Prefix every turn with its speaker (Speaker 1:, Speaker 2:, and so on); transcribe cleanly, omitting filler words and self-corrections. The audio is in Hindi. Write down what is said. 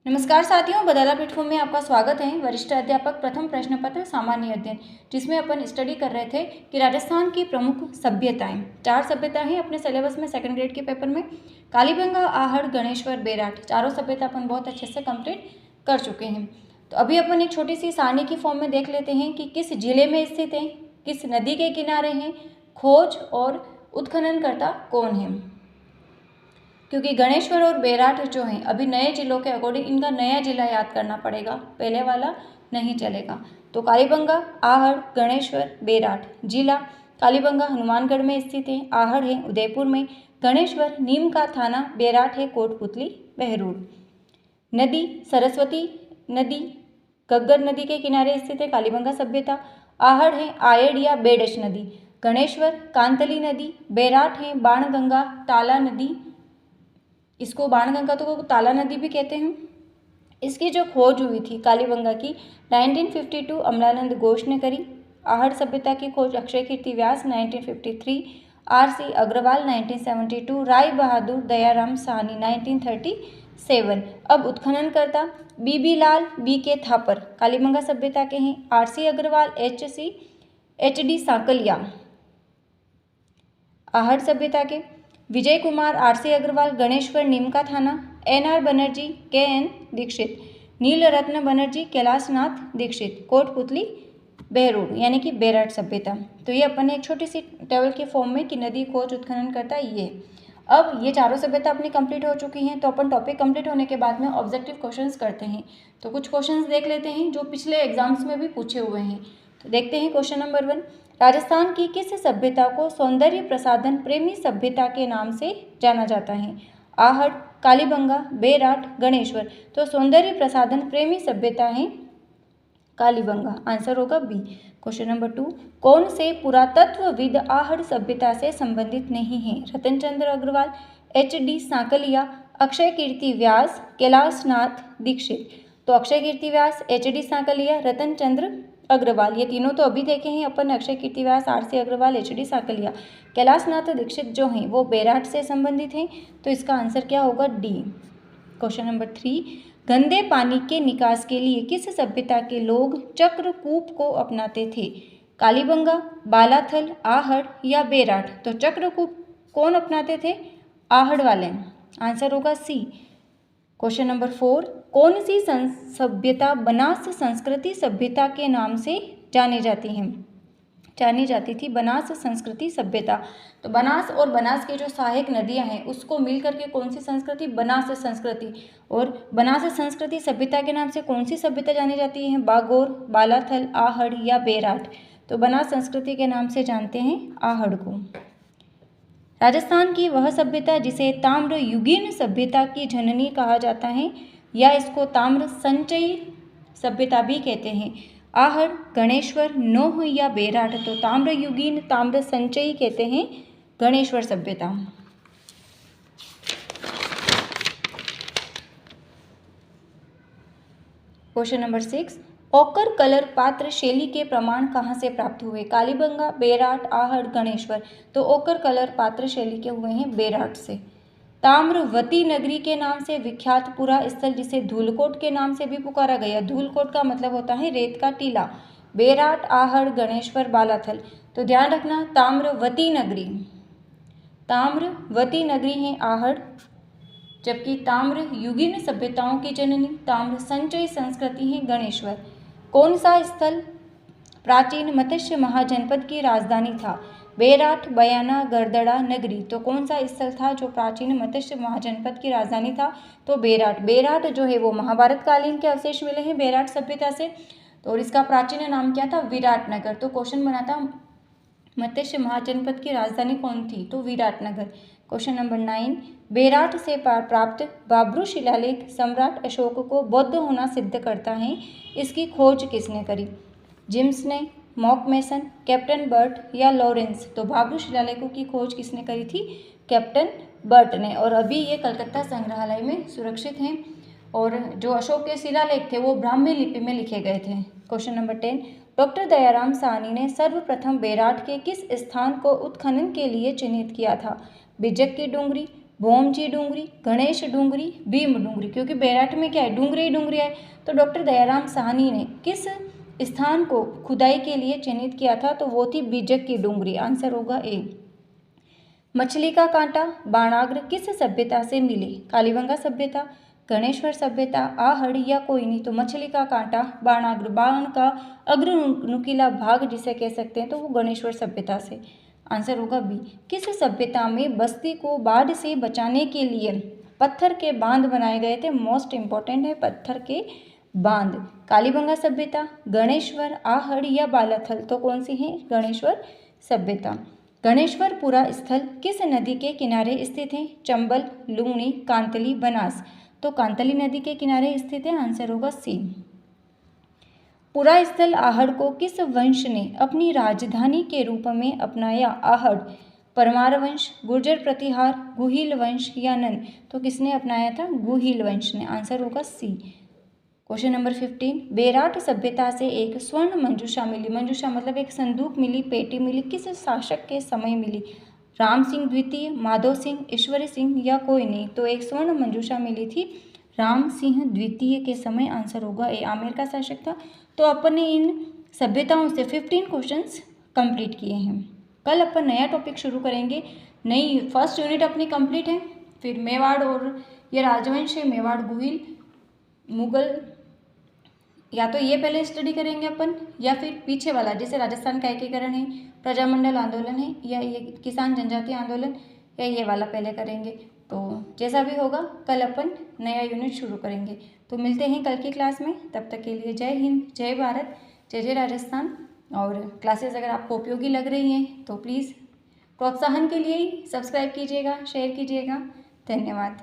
Speaker 1: नमस्कार साथियों, बदाला प्लेटफॉर्म में आपका स्वागत है। वरिष्ठ अध्यापक प्रथम प्रश्न पत्र सामान्य अध्ययन, जिसमें अपन स्टडी कर रहे थे कि राजस्थान की प्रमुख सभ्यताएं। 4 सभ्यता हैं अपने सिलेबस में सेकंड ग्रेड के पेपर में। कालीबंगा, आहड़, गणेश्वर, बेराट, चारों सभ्यता अपन बहुत अच्छे से कंप्लीट कर चुके हैं। तो अभी अपन एक छोटी सी सारणी की फॉर्म में देख लेते हैं कि किस जिले में स्थित है, किस नदी के किनारे हैं, खोज और उत्खननकर्ता कौन है। क्योंकि गणेश्वर और बेराट जो हैं अभी नए जिलों के अकॉर्डिंग इनका नया जिला याद करना पड़ेगा, पहले वाला नहीं चलेगा। तो कालीबंगा, आहड़, गणेश्वर, बेराट। जिला कालीबंगा हनुमानगढ़ में स्थित है, आहड़ है उदयपुर में, गणेश्वर नीम का थाना, बेराट है कोटपुतली बहरूड। नदी सरस्वती नदी घग्गर नदी के किनारे स्थित है कालीबंगा सभ्यता। आहड़ है आयड़ या बेडश नदी। गणेश्वर कांतली नदी। बेराट है बाणगंगा ताला नदी, इसको बाणगंगा तो ताला नदी भी कहते हैं। इसकी जो खोज हुई थी कालीबंगा की 1952 अमलानंद घोष ने करी। आहड़ सभ्यता की खोज अक्षय कीर्ति व्यास 1953, R.C. अग्रवाल 1972, राय बहादुर दयाराम साहनी 1937। अब उत्खननकर्ता B.B. लाल, B.K. थापर कालीबंगा सभ्यता के हैं। R.C. अग्रवाल, H.D. सांकलिया आहड़ सभ्यता के। विजय कुमार, R.C. अग्रवाल, गणेश्वर नीम का थाना। N.R. बनर्जी, K.N. दीक्षित, नीलरत्न बनर्जी, कैलाशनाथ दीक्षित, कोटपुतली बहरूड यानी कि बेराट सभ्यता। तो ये अपन ने एक छोटी सी टेबल के फॉर्म में कि नदी खोज उत्खनन करता ये। अब ये चारों सभ्यता अपनी कंप्लीट हो चुकी हैं, तो अपन टॉपिक कंप्लीट होने के बाद में ऑब्जेक्टिव क्वेश्चंस करते हैं। तो कुछ क्वेश्चंस देख लेते हैं जो पिछले एग्जाम्स में भी पूछे हुए हैं। तो देखते हैं क्वेश्चन नंबर 1। राजस्थान की किस सभ्यता को सौंदर्य प्रसाधन प्रेमी सभ्यता के नाम से जाना जाता है। आहड़, कालीबंगा, बेराट, गणेश्वर। तो सौंदर्य प्रसाधन प्रेमी सभ्यता है कालीबंगा, आंसर होगा बी। Question number 2। कौन से पुरातत्वविद आहड़ सभ्यता से संबंधित नहीं है। रतनचंद्र अग्रवाल, H.D. सांकलिया, अक्षय कीर्ति व्यास, कैलाशनाथ दीक्षित। तो अक्षय कीर्ति व्यास, H.D. सांकलिया, रतनचंद्र अग्रवाल, ये तीनों तो अभी देखे हैं अपन। अक्षय कीर्ति व्यास, R.C. अग्रवाल, H.D. सांकलिया। कैलाशनाथ दीक्षित जो हैं वो बेराट से संबंधित हैं, तो इसका आंसर क्या होगा, डी। Question number 3। गंदे पानी के निकास के लिए किस सभ्यता के लोग चक्रकूप को अपनाते थे। कालीबंगा, बालाथल, आहड़ या बेराट। तो चक्रकूप कौन अपनाते थे, आहड़ वाले, आंसर होगा सी। Question number 4। कौन सी सभ्यता बनास संस्कृति सभ्यता के नाम से जानी जाती थी बनास संस्कृति सभ्यता। तो बनास और बनास की जो सहायक नदियां हैं उसको मिलकर के कौन सी संस्कृति, बनास संस्कृति। और बनास संस्कृति सभ्यता के नाम से कौन सी सभ्यता जानी जाती है, बागोर, बालाथल, आहड़ या बेराट। तो बनास संस्कृति के नाम से जानते हैं आहड़ को। राजस्थान की वह सभ्यता जिसे ताम्र युगीन सभ्यता की जननी कहा जाता है या इसको ताम्र संचयी सभ्यता भी कहते हैं। आहड़, गणेश्वर, नोह या बेराट। तो ताम्र युगीन, ताम्र संचयी कहते हैं गणेश्वर सभ्यता। Question number 6। ओकर कलर पात्र शैली के प्रमाण कहाँ से प्राप्त हुए। कालीबंगा, बेराट, आहड़, गणेश्वर। तो ओकर कलर पात्र शैली के हुए हैं बेराट से। ताम्रवती नगरी के नाम से विख्यात पूरा स्थल जिसे धूलकोट के नाम से भी पुकारा गया। धूलकोट का मतलब होता है रेत का टीला। बेराट, आहड़, गणेश्वर, बालाथल। तो ध्यान रखना ताम्रवती नगरी है आहड़, जबकि ताम्र युगीन सभ्यताओं की जननी ताम्र संचयी संस्कृति है गणेश्वर। कौन सा स्थल प्राचीन मत्स्य महाजनपद की राजधानी था। बेराट, बयाना, गरदड़ा, नगरी। तो कौन सा स्थल था जो प्राचीन मत्स्य महाजनपद की राजधानी था, तो बेराट। बेराट जो है वो महाभारत कालीन के अवशेष मिले हैं बेराट सभ्यता से। तो और इसका प्राचीन नाम क्या था, विराटनगर। तो क्वेश्चन बना था मत्स्य महाजनपद की राजधानी कौन थी, तो विराटनगर। Question number 9। बेराट से प्राप्त बाब्रू शिलालेख सम्राट अशोक को बौद्ध होना सिद्ध करता है। इसकी खोज किसने करी। जिम्स ने, मॉकमेसन, कैप्टन बर्ट या लॉरेंस। तो बाब्रू शिलालेखों की खोज किसने करी थी, कैप्टन बर्ट ने। और अभी ये कलकत्ता संग्रहालय में सुरक्षित हैं। और जो अशोक के शिलालेख थे वो ब्राह्मी लिपि में लिखे गए थे। Question number 10। Doctor Dayaram Sahni ने सर्वप्रथम बेराट के किस स्थान को उत्खनन के लिए चिन्हित किया था। बिजक की डूंगरी, भोमजी डूंगरी, गणेश डूंगरी, भीम डूंगरी, क्योंकि बैराट में क्या है, डूंगरी ही डूंगरी है। तो डॉक्टर दयाराम साहनी ने किस स्थान को खुदाई के लिए चिन्हित किया था, तो वो थी बीजक की डूंगरी। आंसर होगा ए। मछली का कांटा, बाणाग्र किस सभ्यता से मिले, कालीबंगा सभ्यता, गणेश्वर सभ्यता, आहड़ या कोयनी। तो मछली का कांटा, बाणाग्र, बाण का अग्र नुकीला भाग जिसे कह सकते हैं, तो वो गणेश्वर सभ्यता से। आंसर होगा बी। किस सभ्यता में बस्ती को बाढ़ से बचाने के लिए पत्थर के बांध बनाए गए थे, मोस्ट इंपॉर्टेंट है पत्थर के बांध, कालीबंगा सभ्यता, गणेश्वर, आहड़ या बालाथल। तो कौन सी है, गणेश्वर सभ्यता। गणेश्वरपुरा स्थल किस नदी के किनारे स्थित है, चंबल, लुंगनी, कांतली, बनास। तो कांतली नदी के किनारे स्थित है। आंसर होगा सी। पुरा स्थल आहड़ को किस वंश ने अपनी राजधानी के रूप में अपनाया, आहड़, परमार वंश, गुर्जर प्रतिहार, गुहिल वंश या नंद। तो किसने अपनाया था, गुहिल वंश ने। आंसर होगा सी। क्वेश्चन नंबर 15, बैराट सभ्यता से एक स्वर्ण मंजूषा मिली, मंजूषा मतलब एक संदूक मिली, पेटी मिली, किस शासक के समय मिली, राम सिंह द्वितीय, माधव सिंह, ईश्वरी सिंह या कोई नहीं। तो एक स्वर्ण मंजूषा मिली थी राम सिंह द्वितीय के समय। आंसर होगा ए, आमेर का शासक था। तो अपन ने इन सभ्यताओं से 15 क्वेश्चंस कंप्लीट किए हैं। कल अपन नया टॉपिक शुरू करेंगे। नई फर्स्ट यूनिट अपनी कंप्लीट है। फिर मेवाड़ और ये राजवंश है, मेवाड़, गुहिल, मुगल, या तो ये पहले स्टडी करेंगे अपन, या फिर पीछे वाला जैसे राजस्थान का एकीकरण है, प्रजामंडल आंदोलन है, या ये किसान जनजाति आंदोलन, या ये वाला पहले करेंगे। तो जैसा भी होगा कल अपन नया यूनिट शुरू करेंगे। तो मिलते हैं कल की क्लास में। तब तक के लिए जय हिंद, जय भारत, जय जय राजस्थान। और क्लासेस अगर आपको उपयोगी लग रही हैं तो प्लीज़ प्रोत्साहन के लिए ही सब्सक्राइब कीजिएगा, शेयर कीजिएगा। धन्यवाद।